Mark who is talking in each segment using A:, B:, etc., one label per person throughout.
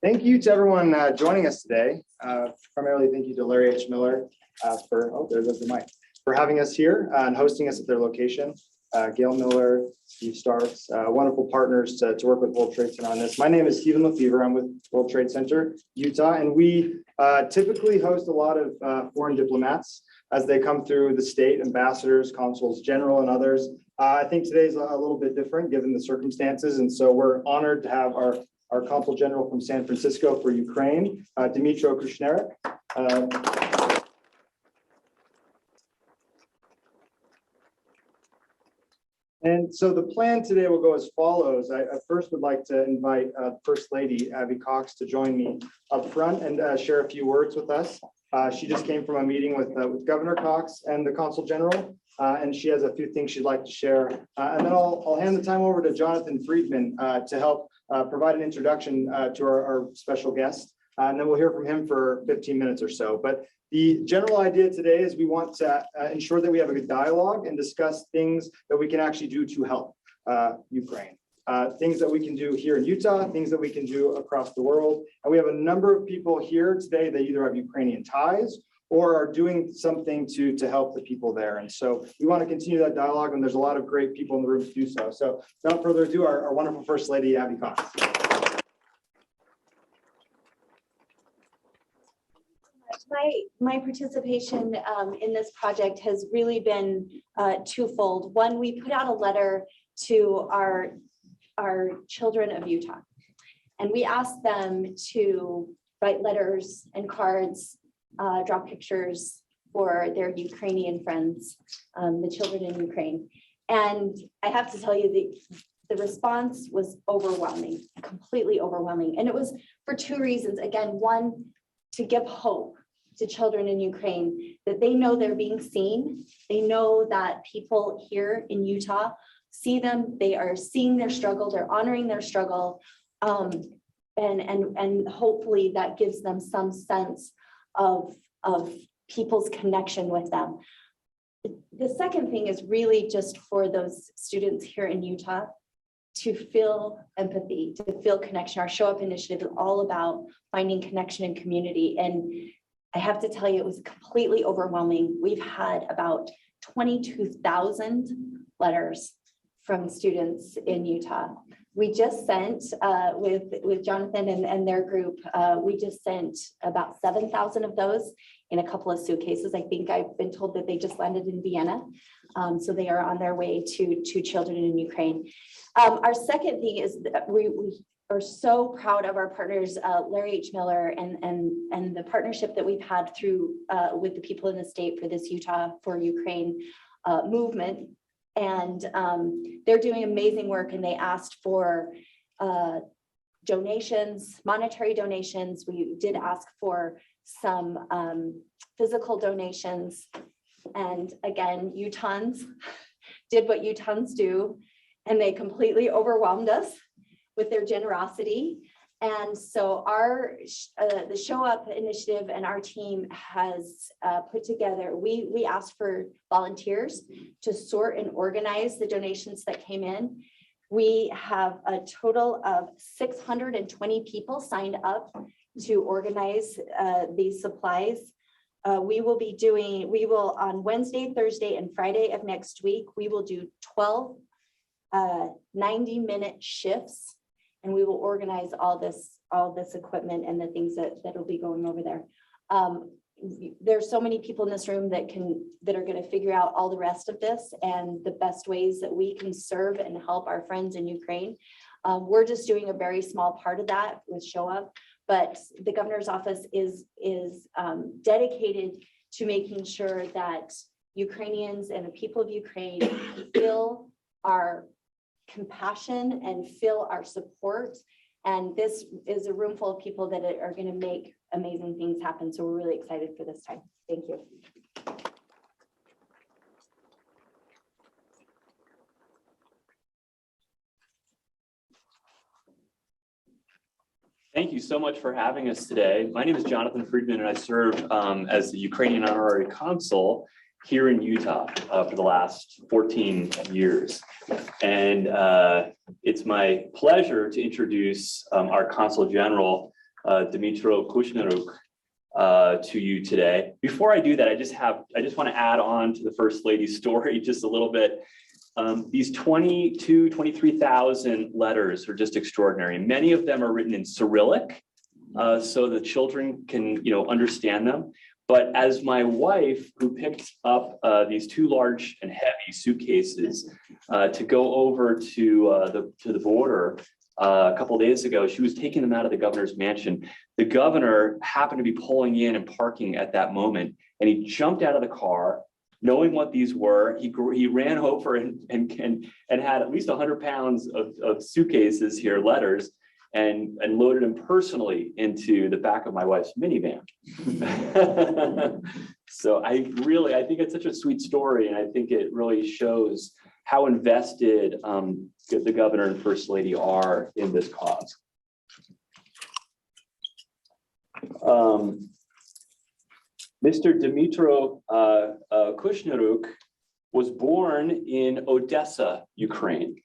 A: Thank you to everyone joining us today. Primarily, thank you to Larry H. Miller there goes the mic, for having us here and hosting us at their location. Gail Miller, Steve Starks, wonderful partners to work with World Trade Center on this. My name is Stephen Lefevre. I'm with World Trade Center, Utah, and we typically host a lot of foreign diplomats as they come through the state, ambassadors, consuls general, and others. I think today's a little bit different given the circumstances, and so we're honored to have our Consul General from San Francisco for Ukraine, Dmytro Kushneruk. And so the plan today will go as follows. I first would like to invite First Lady Abby Cox to join me up front and share a few words with us. She just came from a meeting with Governor Cox and the Consul General, and she has a few things she'd like to share. And then I'll hand the time over to Jonathan Friedman to help provide an introduction to our special guest. And then we'll hear from him for 15 minutes or so. But the general idea today is we want to ensure that we have a good dialogue and discuss things that we can actually do to help Ukraine. Things that we can do here in Utah, things that we can do across the world. And we have a number of people here today that either have Ukrainian ties or are doing something to help the people there. And so we want to continue that dialogue, and there's a lot of great people in the room to do so. So without further ado, our wonderful First Lady, Abby Cox.
B: My participation in this project has really been twofold. One, we put out a letter to our children of Utah, and we asked them to write letters and cards, draw pictures for their Ukrainian friends, the children in Ukraine. And I have to tell you, the response was overwhelming, completely overwhelming. And it was for two reasons. Again, one, to give hope to children in Ukraine, that they know they're being seen. They know that people here in Utah see them, they are seeing their struggle, they're honoring their struggle. And hopefully that gives them some sense of people's connection with them. The second thing is really just for those students here in Utah to feel empathy, to feel connection. Our Show Up initiative is all about finding connection and community. And I have to tell you, it was completely overwhelming. We've had about 22,000 letters from students in Utah. We just sent, with Jonathan and their group, we just sent about 7,000 of those in a couple of suitcases. I think I've been told that they just landed in Vienna. So they are on their way to children in Ukraine. Our second thing is that we are so proud of our partners, Larry H. Miller, and the partnership that we've had through with the people in the state for this Utah for Ukraine movement. And they're doing amazing work, and they asked for donations, monetary donations. We did ask for some physical donations. And again, Utahns did what Utahns do, and they completely overwhelmed us with their generosity. And so the Show Up initiative and our team has put together, we asked for volunteers to sort and organize the donations that came in. We have a total of 620 people signed up to organize these supplies. We will on Wednesday, Thursday, and Friday of next week, we will do 12 90-minute shifts. And we will organize all this equipment and the things that will be going over there. There's so many people in this room that are going to figure out all the rest of this and the best ways that we can serve and help our friends in Ukraine. We're just doing a very small part of that with Show Up, but the governor's office is dedicated to making sure that Ukrainians and the people of Ukraine feel our compassion and feel our support. And this is a room full of people that are going to make amazing things happen. So we're really excited for this time. Thank you.
C: Thank you so much for having us today. My name is Jonathan Friedman, and I serve as the Ukrainian honorary consul here in Utah for the last 14 years. And it's my pleasure to introduce our Consul General, Dmytro Kushneruk to you today. Before I do that, I just want to add on to the First Lady's story just a little bit. These 23,000 letters are just extraordinary. Many of them are written in Cyrillic, so the children can, understand them. But as my wife, who picked up these two large and heavy suitcases to go over to the border a couple of days ago, she was taking them out of the governor's mansion. The governor happened to be pulling in and parking at that moment, and he jumped out of the car, knowing what these were. He ran over and had at least 100 pounds of suitcases here, letters, and loaded them personally into the back of my wife's minivan. So I think it's such a sweet story, and I think it really shows how invested the governor and First Lady are in this cause. Mr. Dmytro Kushneruk was born in Odessa, Ukraine.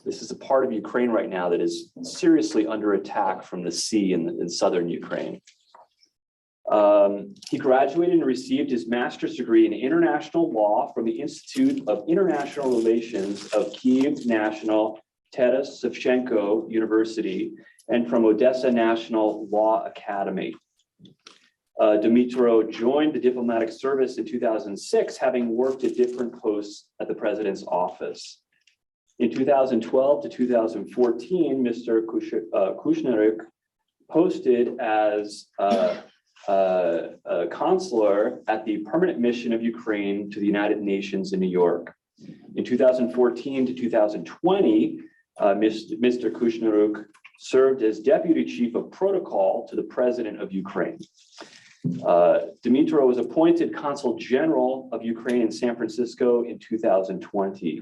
C: This is a part of Ukraine right now that is seriously under attack from the sea in southern Ukraine. He graduated and received his master's degree in international law from the Institute of International Relations of Kyiv National Taras Shevchenko University and from Odessa National Law Academy. Dmytro joined the diplomatic service in 2006, having worked at different posts at the president's office. In 2012 to 2014, Mr. Kushneruk posted as a consular at the Permanent Mission of Ukraine to the United Nations in New York. In 2014 to 2020, Mr. Kushneruk served as Deputy Chief of Protocol to the President of Ukraine. Dmytro was appointed Consul General of Ukraine in San Francisco in 2020.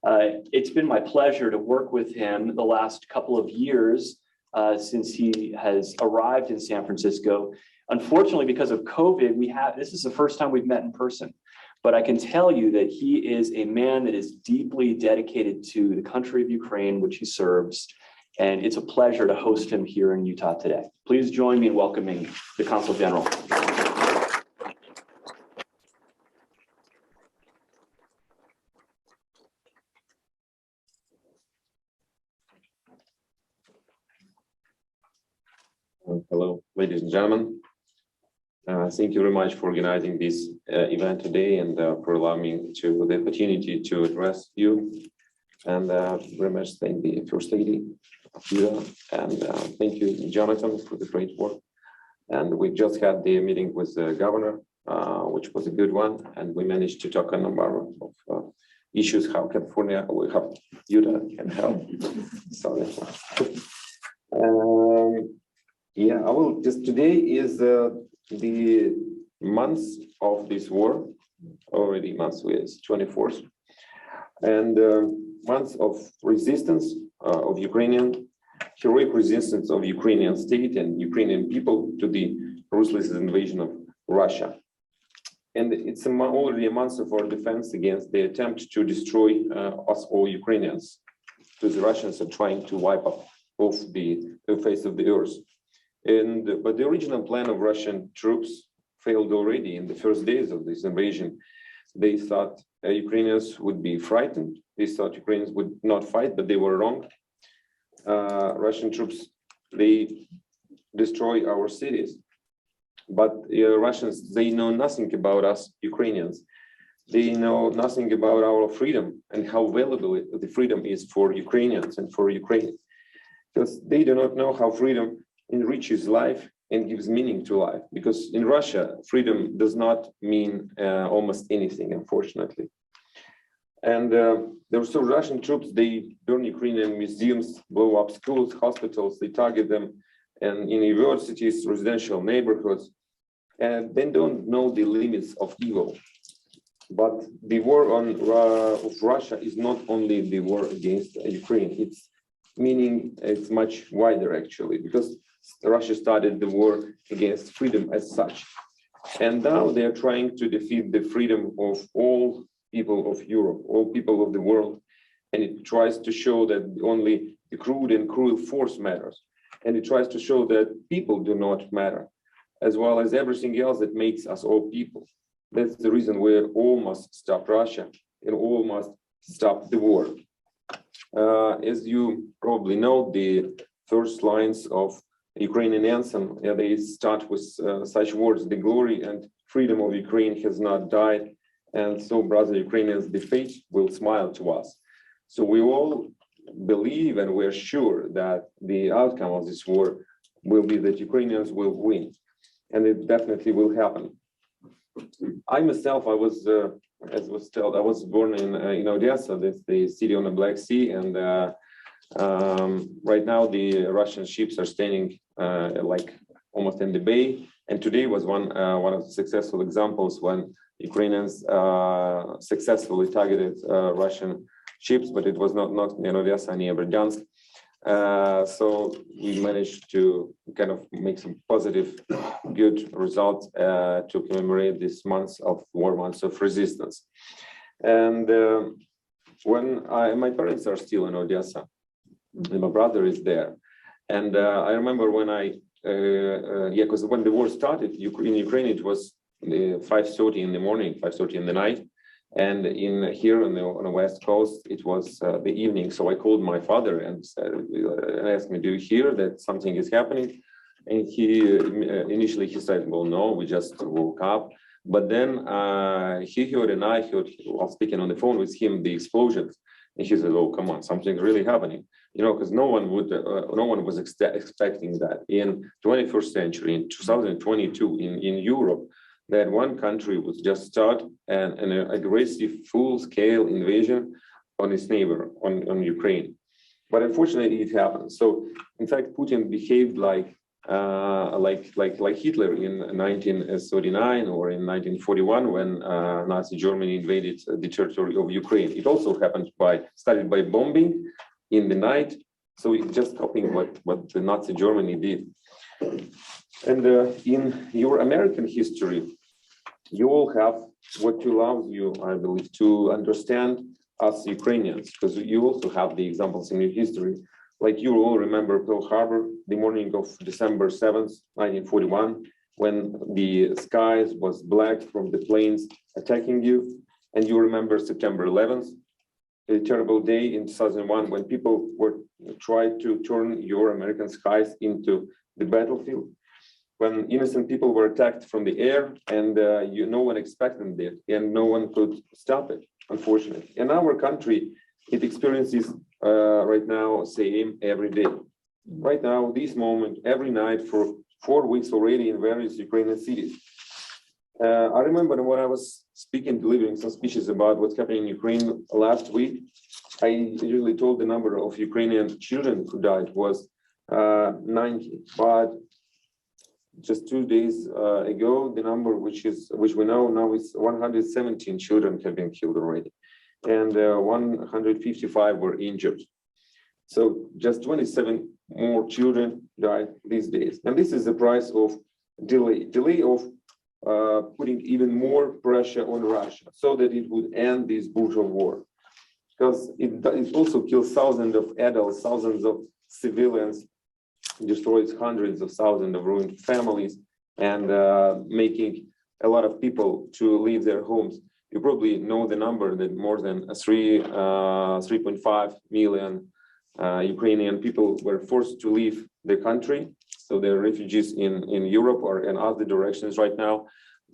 C: It's been my pleasure to work with him the last couple of years since he has arrived in San Francisco. Unfortunately, because of COVID, this is the first time we've met in person. But I can tell you that he is a man that is deeply dedicated to the country of Ukraine, which he serves. And it's a pleasure to host him here in Utah today. Please join me in welcoming the Consul General.
D: Hello, ladies and gentlemen. Thank you very much for organizing this event today and for allowing me the opportunity to address you. And very much thank the First Lady, and thank you, Jonathan, for the great work. And we just had the meeting with the governor, which was a good one, and we managed to talk a number of issues how California, how Utah can help. Sorry. Yeah, I will just today is the month of this war, already month is 24th, and month of resistance of Ukrainian, heroic resistance of Ukrainian state and Ukrainian people to the ruthless invasion of Russia. And it's already a month of our defense against the attempt to destroy us all Ukrainians, because the Russians are trying to wipe off the face of the earth. But the original plan of Russian troops failed already in the first days of this invasion. They thought Ukrainians would be frightened. They thought Ukrainians would not fight, but they were wrong. Russian troops, they destroy our cities. But Russians, they know nothing about us Ukrainians. They know nothing about our freedom and how valuable the freedom is for Ukrainians and for Ukraine. Because they do not know how freedom enriches life and gives meaning to life. Because in Russia, freedom does not mean almost anything, unfortunately. And there were so Russian troops, they burn Ukrainian museums, blow up schools, hospitals, they target them and in universities, residential neighborhoods, and they don't know the limits of evil. But the war of Russia is not only the war against Ukraine, it's meaning it's much wider actually, because Russia started the war against freedom as such. And now they are trying to defeat the freedom of all people of Europe, all people of the world. And it tries to show that only the crude and cruel force matters. And it tries to show that people do not matter, as well as everything else that makes us all people. That's the reason we all must stop Russia and all must stop the war. As you probably know, the first lines of Ukrainian anthem, they start with such words: "The glory and freedom of Ukraine has not died, and so, brother Ukrainians, the fate will smile to us." So we all believe and we're sure that the outcome of this war will be that Ukrainians will win, and it definitely will happen. I myself, as was told, I was born in Odessa, that's the city on the Black Sea, and right now the Russian ships are standing like almost in the bay. And today was one of the successful examples when Ukrainians successfully targeted Russian ships, but it was not in Odessa, near Berdyansk. So we managed to kind of make some positive, good results to commemorate this month of war, months of resistance. And when my parents are still in Odessa, and my brother is there, and I remember when because when the war started in Ukraine, it was 5:30 in the morning, 5:30 in the night. And here on the West Coast, it was the evening. So I called my father and asked me, "Do you hear that something is happening?" And he initially said, "Well, no, we just woke up." But then he heard and I heard, while speaking on the phone with him, the explosions. And he said, "Oh, come on, something's really happening." Because no one was expecting that in 21st century, in 2022, in Europe, that one country would just start an aggressive, full-scale invasion on its neighbor, on Ukraine. But unfortunately, it happened. So, in fact, Putin behaved like Hitler in 1939 or in 1941 when Nazi Germany invaded the territory of Ukraine. It also started by bombing in the night. So it's just copying what the Nazi Germany did. And in your American history, you all have what allows you, I believe, to understand us Ukrainians, because you also have the examples in your history. Like you all remember Pearl Harbor, the morning of December 7th, 1941, when the skies was black from the planes attacking you. And you remember September 11th, a terrible day in 2001 when people were trying to turn your American skies into the battlefield, when innocent people were attacked from the air and no one expected it and no one could stop it, unfortunately. In our country, it experiences right now same every day. Right now, this moment, every night for 4 weeks already in various Ukrainian cities. I remember when I was delivering some speeches about what's happening in Ukraine last week, I usually told the number of Ukrainian children who died was 90, but just 2 days ago, the number which we know now is 117 children have been killed already, and 155 were injured. So just 27 more children died these days, and this is the price of delay of putting even more pressure on Russia so that it would end this brutal war, because it also kills thousands of adults, thousands of civilians, destroys hundreds of thousands of ruined families, and making a lot of people to leave their homes. You probably know the number that more than 3.5 million Ukrainian people were forced to leave the country. So they're refugees in Europe or in other directions right now.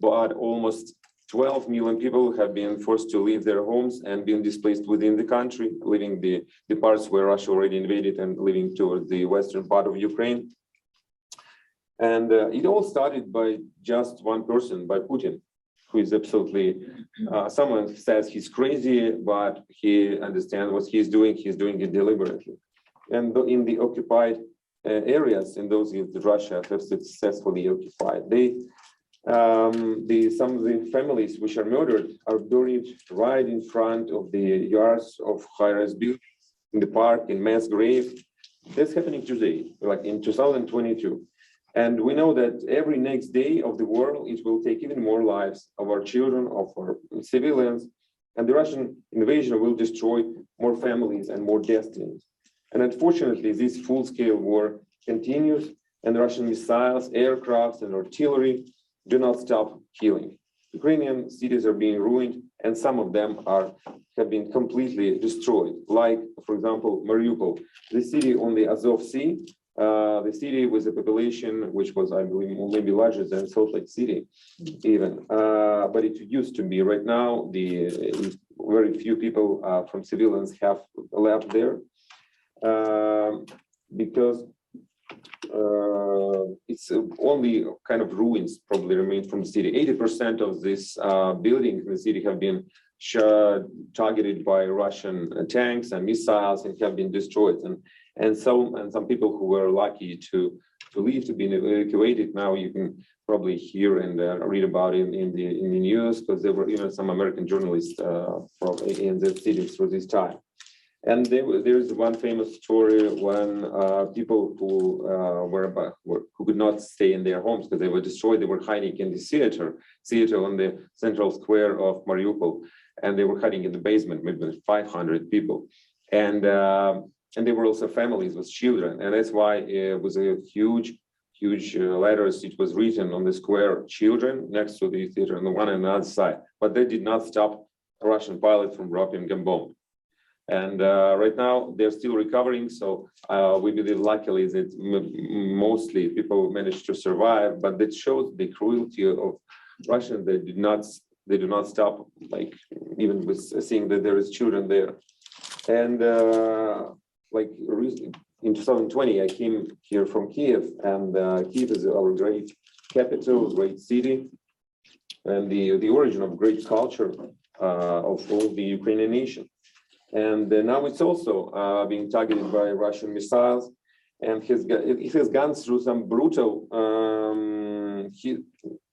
D: But almost 12 million people have been forced to leave their homes and been displaced within the country, leaving the parts where Russia already invaded and living toward the western part of Ukraine. And it all started by just one person, by Putin, who is absolutely, someone says he's crazy, but he understands what he's doing it deliberately. And in the occupied areas, in those that Russia have successfully occupied, some of the families which are murdered are buried right in front of the yards of high-rise buildings, in the park, in mass grave. That's happening today, like in 2022. And we know that every next day of the war, it will take even more lives of our children, of our civilians, and the Russian invasion will destroy more families and more destinies. And unfortunately, this full-scale war continues, and Russian missiles, aircrafts, and artillery do not stop killing. Ukrainian cities are being ruined, and some of them have been completely destroyed. Like, for example, Mariupol, the city on the Azov Sea, the city with a population which was, I believe, maybe larger than Salt Lake City, even. But it used to be. Right now, very few people from civilians have left there because it's only kind of ruins probably remain from the city. 80% of this buildings in the city have been targeted by Russian tanks and missiles and have been destroyed. And some people who were lucky to leave, to be evacuated, now you can probably hear and read about it in the news, because there were even some American journalists in the city through this time. And there's one famous story when people who could not stay in their homes because they were destroyed, they were hiding in the theater on the central square of Mariupol, and they were hiding in the basement, maybe 500 people, and there were also families with children, and that's why it was a huge letters. It was written on the square, children next to the theater on the one and the other side, but they did not stop a Russian pilot from dropping a bomb. And right now they're still recovering. So we believe luckily that mostly people managed to survive, but that shows the cruelty of Russians. They do not stop, like even with seeing that there is children there. And like in 2020, I came here from Kiev, and Kiev is our great capital, great city, and the origin of great culture of all the Ukrainian nation. And now it's also being targeted by Russian missiles, and it has gone through some brutal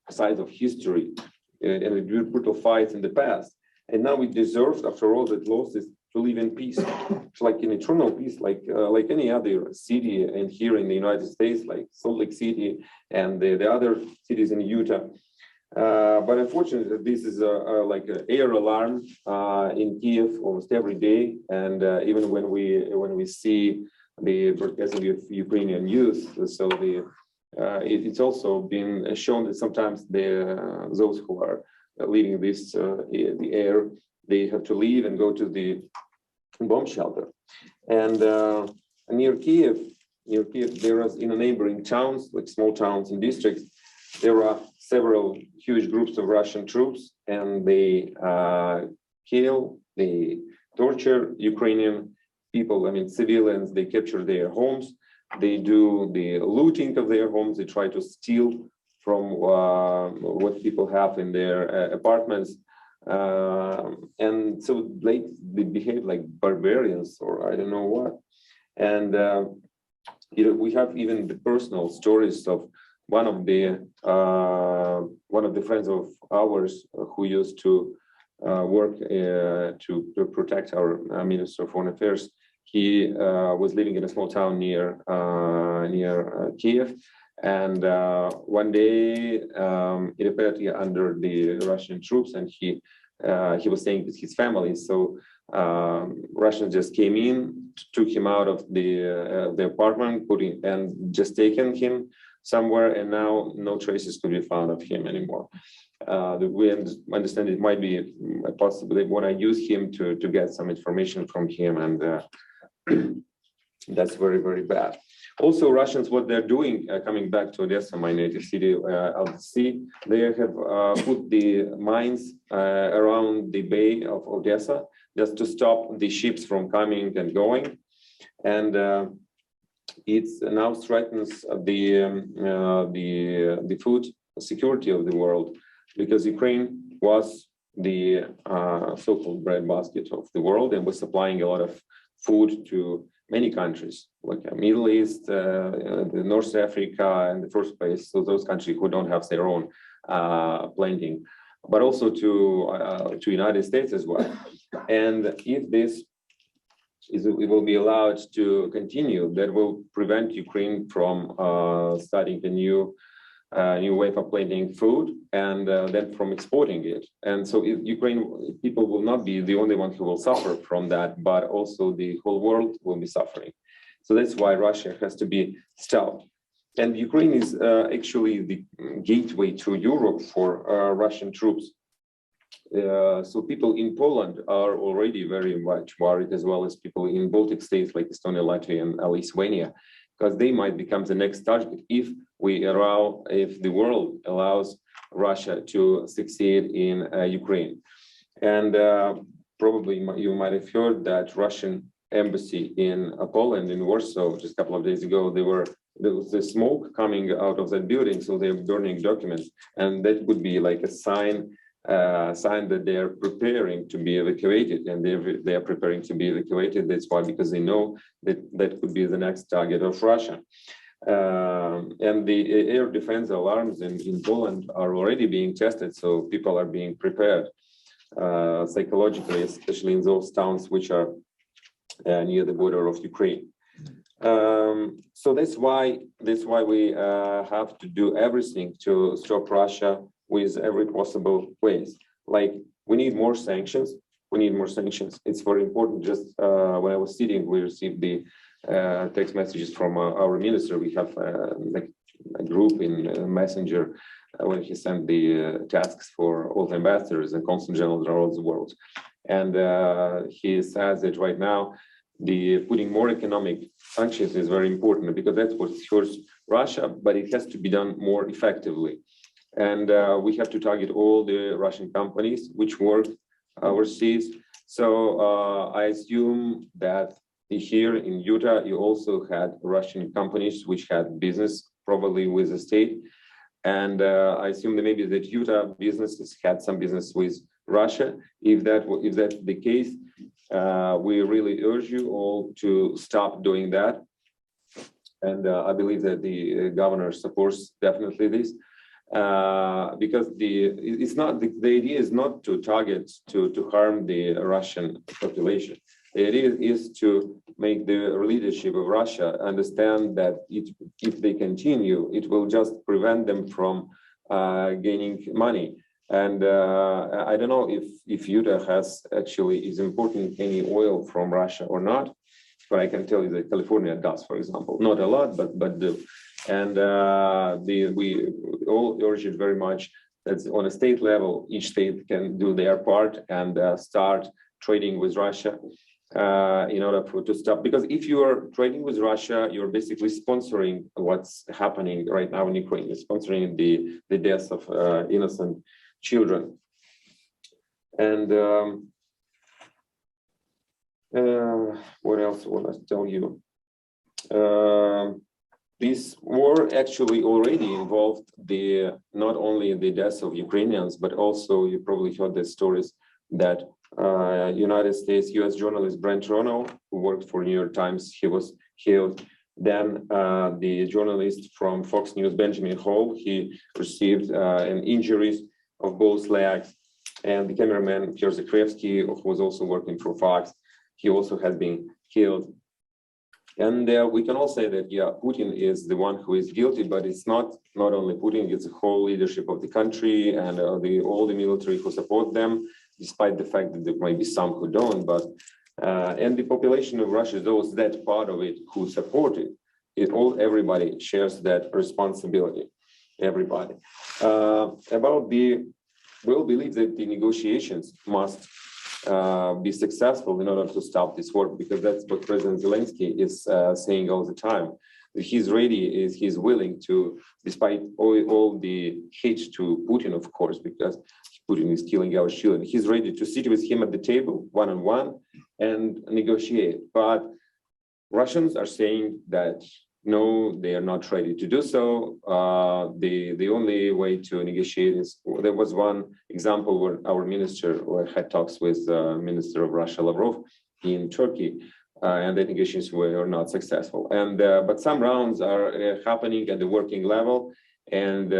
D: sides of history and brutal fights in the past. And now it deserves, after all that losses, to live in peace, like in eternal peace, like any other city, and here in the United States, like Salt Lake City and the other cities in Utah. But unfortunately, this is like an air alarm in Kiev almost every day, and even when we see the broadcasting of Ukrainian news, so it's also been shown that sometimes those who are leading this the air, they have to leave and go to the bomb shelter. And near Kiev, there is in the neighboring towns, like small towns and districts, there are several huge groups of Russian troops, and they kill, they torture Ukrainian people, I mean civilians, they capture their homes, they do the looting of their homes, they try to steal from what people have in their apartments. And so they behave like barbarians, or I don't know what. And we have even the personal stories of one of the friends of ours who used to work to protect our Minister of Foreign Affairs. He was living in a small town near Kiev, and one day it appeared under the Russian troops, and he was staying with his family. So Russians just came in, took him out of the apartment, and just taken him somewhere, and now no traces could be found of him anymore. We understand it might be possible they want to use him to get some information from him, and that's very, very bad. Also, Russians, what they're doing, coming back to Odessa, my native city, of the sea, they have put the mines around the bay of Odessa just to stop the ships from coming and going, and it now threatens the food security of the world, because Ukraine was the so-called breadbasket of the world and was supplying a lot of food to many countries, like Middle East, North Africa, in the first place, so those countries who don't have their own planting, but also to United States as well. And if this it will be allowed to continue, that will prevent Ukraine from starting a new way of planting food, and then from exporting it. And so Ukraine people will not be the only one who will suffer from that, but also the whole world will be suffering. So that's why Russia has to be stopped. And Ukraine is actually the gateway to Europe for Russian troops. So people in Poland are already very much worried, as well as people in Baltic states like Estonia, Latvia, and Lithuania, because they might become the next target if the world allows Russia to succeed in Ukraine. And probably you might have heard that Russian embassy in Poland, in Warsaw, just a couple of days ago, there was the smoke coming out of that building, so they're burning documents, and that would be like a sign that they are preparing to be evacuated, and they are preparing to be evacuated. That's why, because they know that that could be the next target of Russia. And the air defense alarms in Poland are already being tested, so people are being prepared psychologically, especially in those towns which are near the border of Ukraine. So that's why we have to do everything to stop Russia with every possible ways. Like, we need more sanctions. It's very important. Just when I was sitting, we received the text messages from our minister. We have like a group in Messenger when he sent the tasks for all the ambassadors and consul generals around the world. And he says that right now, putting more economic sanctions is very important, because that's what hurts Russia, but it has to be done more effectively. And we have to target all the Russian companies which work overseas. So I assume that here in Utah, you also had Russian companies which had business probably with the state. And I assume that maybe that Utah businesses had some business with Russia. If that's the case, we really urge you all to stop doing that. And I believe that the governor supports definitely this, because the idea is not to target, to harm the Russian population. The idea is to make the leadership of Russia understand that if they continue, it will just prevent them from gaining money. And I don't know if Utah is importing any oil from Russia or not, but I can tell you that California does, for example, not a lot, but do. And we all urge it very much that on a state level, each state can do their part and start trading with Russia in order to stop. Because if you are trading with Russia, you're basically sponsoring what's happening right now in Ukraine. You're sponsoring the deaths of innocent children. And what else want to tell you? This war actually already involved not only the deaths of Ukrainians, but also you probably heard the stories that United States U.S. journalist Brent Ronald, who worked for New York Times, he was killed. Then the journalist from Fox News, Benjamin Hall, he received injuries of both legs. And the cameraman, Pierre Zakrevsky, who was also working for Fox, he also has been killed. And we can all say that, yeah, Putin is the one who is guilty, but it's not only Putin, it's the whole leadership of the country and all the military who support them, despite the fact that there might be some who don't. But and the population of Russia, those that part of it who support it, everybody shares that responsibility. Everybody. We'll believe that the negotiations must be successful in order to stop this war, because that's what President Zelensky is saying all the time. He's willing to, despite all the hate to Putin, of course, because Putin is killing our children, he's ready to sit with him at the table, one-on-one, and negotiate. But Russians are saying that no, they are not ready to do so. The only way to negotiate is, there was one example where our minister had talks with Minister of Russia Lavrov in Turkey, and the negotiations were not successful. And but some rounds are happening at the working level, and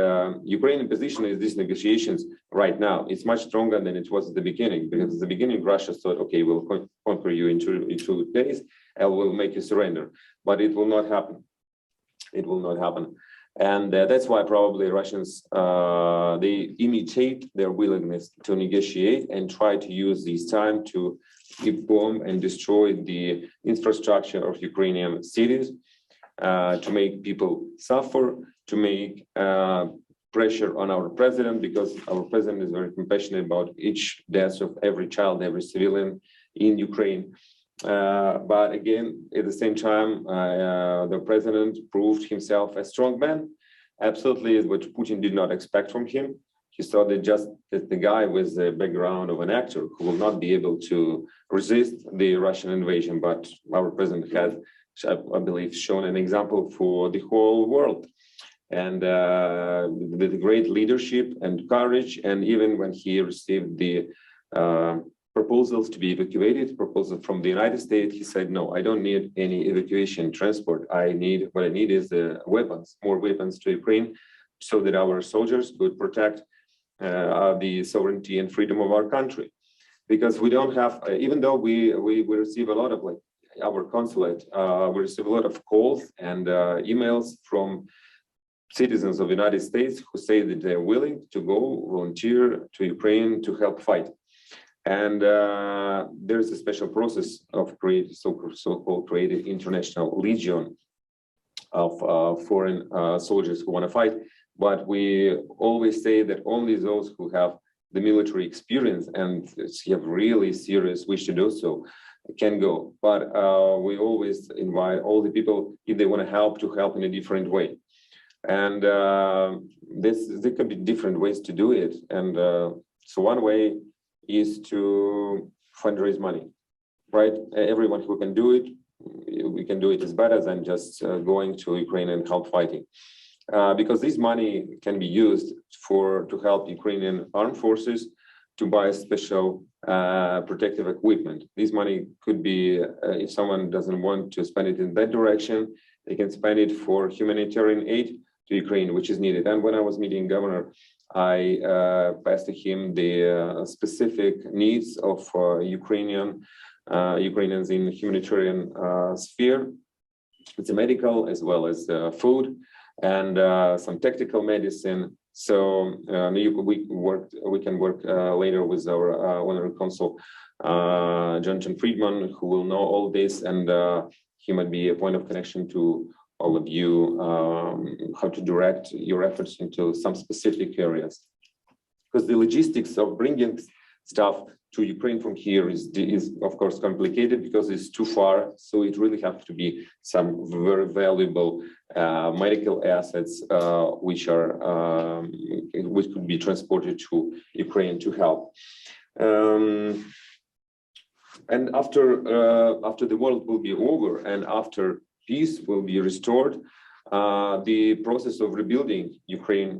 D: Ukrainian position in these negotiations right now, it's much stronger than it was at the beginning, because at the beginning Russia thought, okay, we'll conquer you in 2 days and we'll make you surrender, but it will not happen. It will not happen. And that's why probably Russians, they imitate their willingness to negotiate and try to use this time to bomb and destroy the infrastructure of Ukrainian cities, to make people suffer, to make pressure on our president, because our president is very compassionate about each death of every child, every civilian in Ukraine. But again, at the same time, the president proved himself a strong man. Absolutely, what Putin did not expect from him. He saw that just that the guy with the background of an actor who will not be able to resist the Russian invasion. But our president has, I believe, shown an example for the whole world. And with great leadership and courage, and even when he received the proposals to be evacuated, proposal from the United States, he said, no, I don't need any evacuation transport. What I need is weapons, more weapons to Ukraine, so that our soldiers could protect the sovereignty and freedom of our country. Because we don't have, even though we receive a lot of, like, our consulate, we receive a lot of calls and emails from citizens of the United States who say that they're willing to go volunteer to Ukraine to help fight. And there's a special process of so-called created international legion of foreign soldiers who want to fight. But we always say that only those who have the military experience and have really serious wish to do so can go. But we always invite all the people, if they want to help in a different way. And there could be different ways to do it. And so one way is to fundraise money, right? Everyone who can do it, we can do it is better than just going to Ukraine and help fighting. Because this money can be used to help Ukrainian armed forces to buy special protective equipment. This money could be, if someone doesn't want to spend it in that direction, they can spend it for humanitarian aid to Ukraine, which is needed. And when I was meeting governor, I passed to him the specific needs of Ukrainians in humanitarian sphere. It's a medical as well as food and some tactical medicine. So we can work later with our honorary consul, Jonathan Friedman, who will know all this, and he might be a point of connection to all of you, how to direct your efforts into some specific areas. Because the logistics of bringing stuff to Ukraine from here is of course complicated because it's too far. So it really have to be some very valuable medical assets which could be transported to Ukraine to help. And after the war will be over and after peace will be restored, the process of rebuilding Ukraine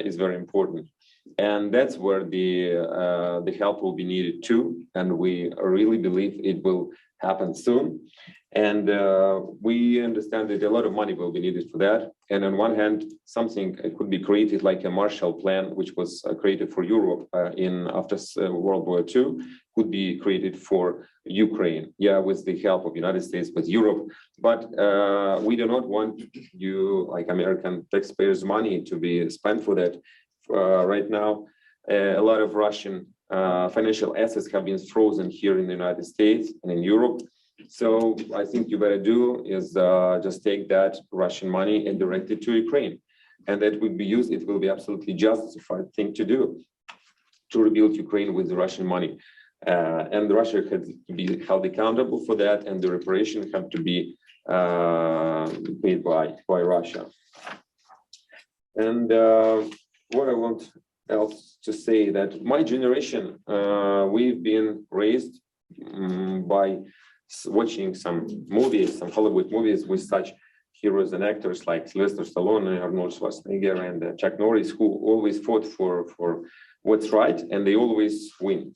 D: is very important. And that's where the help will be needed too. And we really believe it will happen soon. And we understand that a lot of money will be needed for that. And on one hand, something could be created like a Marshall Plan, which was created for Europe after World War II, could be created for Ukraine, with the help of the United States, with Europe. But we do not want you, like American taxpayers' money, to be spent for that. Right now, a lot of Russian financial assets have been frozen here in the United States and in Europe. So I think you better do is just take that Russian money and direct it to Ukraine. And that would be used, it will be absolutely justified thing to do, to rebuild Ukraine with the Russian money. And Russia had to be held accountable for that, and the reparation have to be paid by Russia. And what I want else to say that my generation, we've been raised by watching some movies, some Hollywood movies with such heroes and actors like Sylvester Stallone, Arnold Schwarzenegger, and Chuck Norris, who always fought for what's right, and they always win.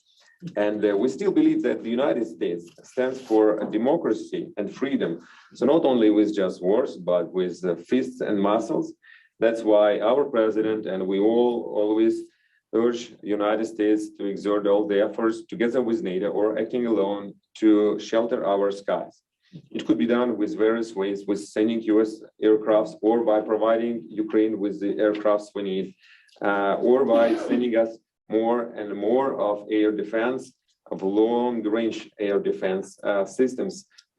D: And we still believe that the United States stands for democracy and freedom. So not only with just words, but with fists and muscles. That's why our president and we all always urge the United States to exert all the efforts together with NATO or acting alone to shelter our skies. It could be done with various ways, with sending US aircrafts or by providing Ukraine with the aircrafts we need, or by sending us more and more of air defense of long-range air defense systems,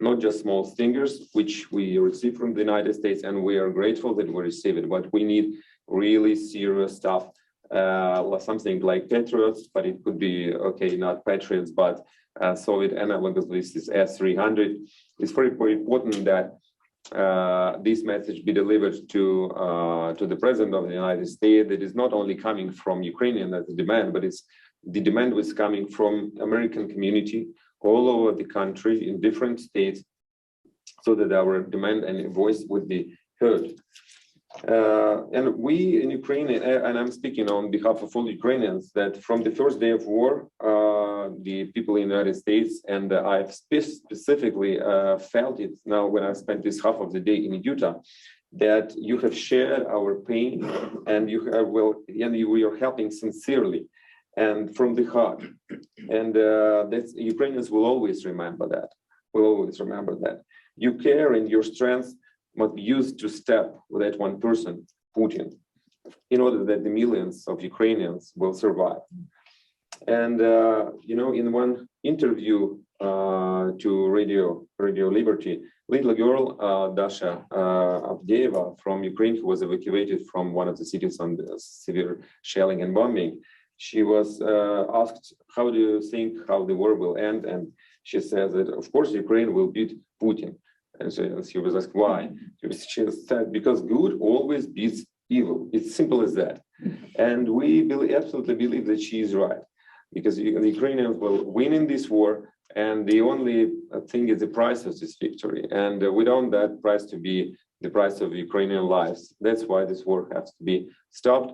D: not just small Stingers, which we receive from the United States, and we are grateful that we receive it, but we need really serious stuff, something like Patriots, but it could be, okay, not Patriots, but Soviet analogs. This is S-300. It's very, very important that this message be delivered to the President of the United States. That is not only coming from Ukrainian as a demand, but it's the demand was coming from American community all over the country in different states, so that our demand and voice would be heard. And we in Ukraine, and I'm speaking on behalf of all Ukrainians, that from the first day of war, the people in the United States, and I've specifically felt it now when I spent this half of the day in Utah, that you have shared our pain, and you have, we are helping sincerely and from the heart. And that's, Ukrainians will always remember that. Will always remember that. You care, and your strength must be used to step with that one person, Putin, in order that the millions of Ukrainians will survive. And in one interview to Radio Liberty, little girl, Dasha Avdeeva from Ukraine, who was evacuated from one of the cities under severe shelling and bombing, she was asked, how do you think how the war will end? And she says that, of course, Ukraine will beat Putin. And so she was asked why. She said, because good always beats evil. It's simple as that. And we absolutely believe that she is right, because the Ukrainians will win in this war. And the only thing is the price of this victory. And we don't want that price to be the price of Ukrainian lives. That's why this war has to be stopped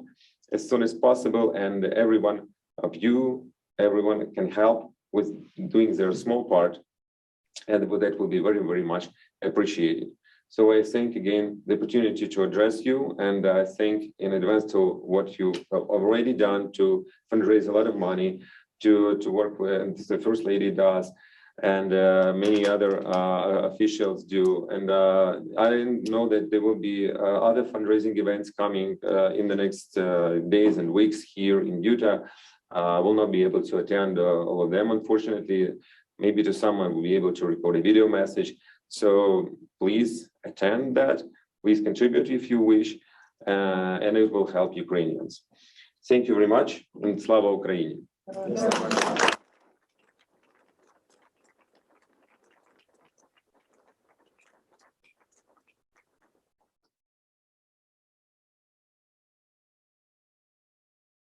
D: as soon as possible. And everyone can help with doing their small part. And that will be very, very much appreciated. So I thank again the opportunity to address you, and I thank in advance to what you have already done to fundraise a lot of money, to work with the First Lady does, and many other officials do. And I know that there will be other fundraising events coming in the next days and weeks here in Utah. I will not be able to attend all of them, unfortunately. Maybe to someone will be able to record a video message. So please attend that. Please contribute if you wish, and it will help Ukrainians. Thank you very much, and Slava Ukraini.